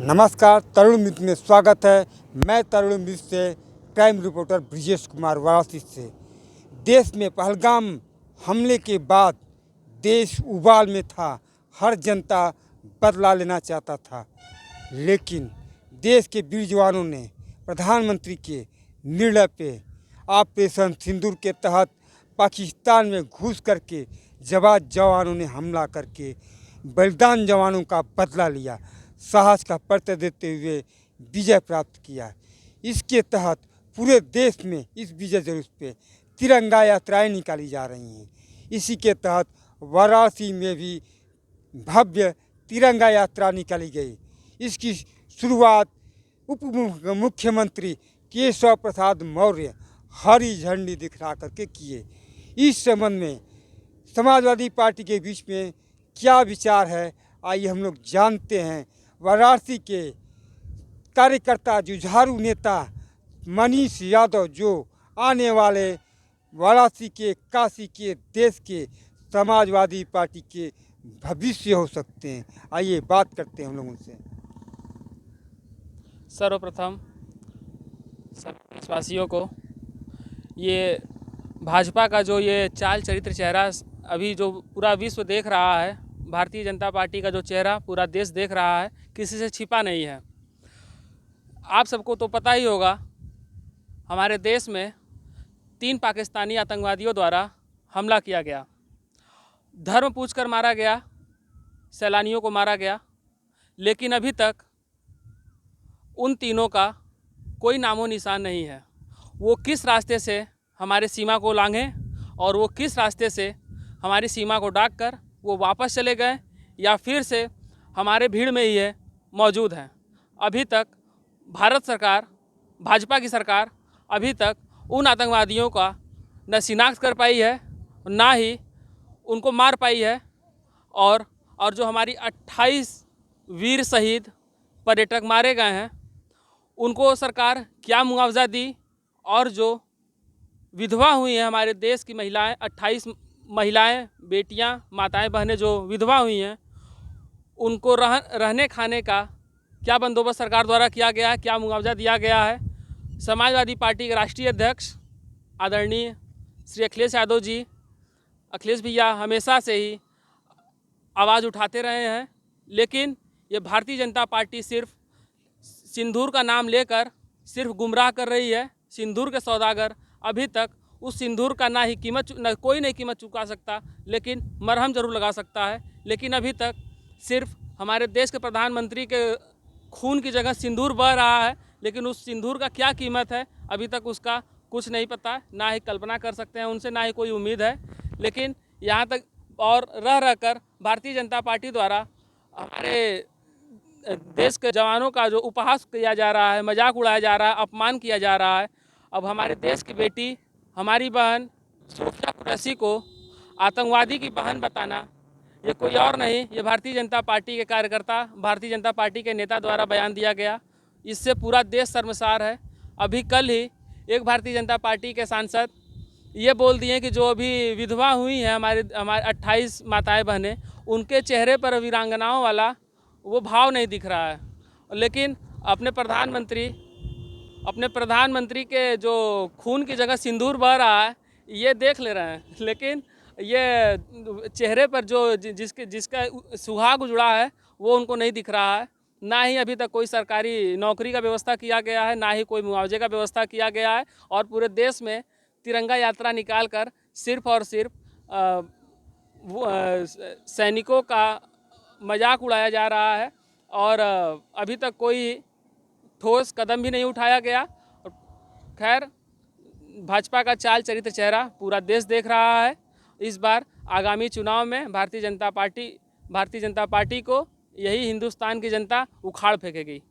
नमस्कार, तरुण मित्र में स्वागत है। मैं तरुण मित्र से क्राइम रिपोर्टर ब्रिजेश कुमार वाराणसी से। देश में पहलगाम हमले के बाद देश उबाल में था। हर जनता बदला लेना चाहता था, लेकिन देश के वीर जवानों ने प्रधानमंत्री के निर्णय पे ऑपरेशन सिंदूर के तहत पाकिस्तान में घुस करके जवानों ने हमला करके बलिदान जवानों का बदला लिया, साहस का परिचय देते हुए विजय प्राप्त किया। इसके तहत पूरे देश में इस विजय दिवस पे तिरंगा यात्राएं निकाली जा रही हैं। इसी के तहत वाराणसी में भी भव्य तिरंगा यात्रा निकाली गई। इसकी शुरुआत उप मुख्यमंत्री केशव प्रसाद मौर्य हरी झंडी दिखा करके किए। इस संबंध में समाजवादी पार्टी के बीच में क्या विचार है, आइए हम लोग जानते हैं। वाराणसी के कार्यकर्ता जुझारू नेता मनीष यादव, जो आने वाले वाराणसी के, काशी के, देश के समाजवादी पार्टी के भविष्य हो सकते हैं। आइए बात करते हैं हम लोग उनसे। सर्वप्रथम सभी देशवासियों को ये भाजपा का जो ये चाल चरित्र चेहरा अभी जो पूरा विश्व देख रहा है, भारतीय जनता पार्टी का जो चेहरा पूरा देश देख रहा है, किसी से छिपा नहीं है। आप सबको तो पता ही होगा, हमारे देश में 3 पाकिस्तानी आतंकवादियों द्वारा हमला किया गया। धर्म पूछकर मारा गया, सैलानियों को मारा गया, लेकिन अभी तक उन तीनों का कोई नामो निशान नहीं है। वो किस रास्ते से हमारे सीमा को लांघे और वो किस रास्ते से हमारी सीमा को डाक कर वो वापस चले गए या फिर से हमारे भीड़ में ही है मौजूद हैं। अभी तक भारत सरकार, भाजपा की सरकार अभी तक उन आतंकवादियों का न शिनाख्त कर पाई है, ना ही उनको मार पाई है। और जो हमारी 28 वीर शहीद पर्यटक मारे गए हैं, उनको सरकार क्या मुआवजा दी, और जो विधवा हुई हैं हमारे देश की महिलाएं, 28 महिलाएं, बेटियां, माताएं, बहनें जो विधवा हुई हैं, उनको रहने खाने का क्या बंदोबस्त सरकार द्वारा किया गया है, क्या मुआवजा दिया गया है। समाजवादी पार्टी के राष्ट्रीय अध्यक्ष आदरणीय श्री अखिलेश यादव जी, अखिलेश भैया हमेशा से ही आवाज़ उठाते रहे हैं, लेकिन ये भारतीय जनता पार्टी सिर्फ सिंदूर का नाम लेकर सिर्फ गुमराह कर रही है। सिंदूर के सौदागर अभी तक उस सिंदूर का ना कोई नहीं कीमत चुका सकता, लेकिन मरहम जरूर लगा सकता है। लेकिन अभी तक सिर्फ हमारे देश के प्रधानमंत्री के खून की जगह सिंदूर बह रहा है, लेकिन उस सिंदूर का क्या कीमत है अभी तक उसका कुछ नहीं पता, ना ही कल्पना कर सकते हैं उनसे, ना ही कोई उम्मीद है। लेकिन यहाँ तक और रह कर भारतीय जनता पार्टी द्वारा हमारे देश के जवानों का जो उपहास किया जा रहा है, मजाक उड़ाया जा रहा है, अपमान किया जा रहा है। अब हमारे देश की बेटी, हमारी बहन सोफिया कुरैशी को आतंकवादी की बहन बताना, ये कोई और नहीं, ये भारतीय जनता पार्टी के कार्यकर्ता, भारतीय जनता पार्टी के नेता द्वारा बयान दिया गया। इससे पूरा देश शर्मसार है। अभी कल ही एक भारतीय जनता पार्टी के सांसद ये बोल दिए कि जो अभी विधवा हुई हैं हमारे 28 माताएं बहनें, उनके चेहरे पर वीरांगनाओं वाला वो भाव नहीं दिख रहा है। लेकिन अपने प्रधानमंत्री के जो खून की जगह सिंदूर बह रहा है, ये देख ले रहे हैं, लेकिन ये चेहरे पर जो जिसका सुहाग उजड़ा है वो उनको नहीं दिख रहा है। ना ही अभी तक कोई सरकारी नौकरी का व्यवस्था किया गया है, ना ही कोई मुआवजे का व्यवस्था किया गया है। और पूरे देश में तिरंगा यात्रा निकाल कर सिर्फ और सिर्फ सैनिकों का मजाक उड़ाया जा रहा है, और अभी तक कोई ठोस कदम भी नहीं उठाया गया। खैर, भाजपा का चाल चरित्र चेहरा पूरा देश देख रहा है। इस बार आगामी चुनाव में भारतीय जनता पार्टी को यही हिंदुस्तान की जनता उखाड़ फेंकेगी।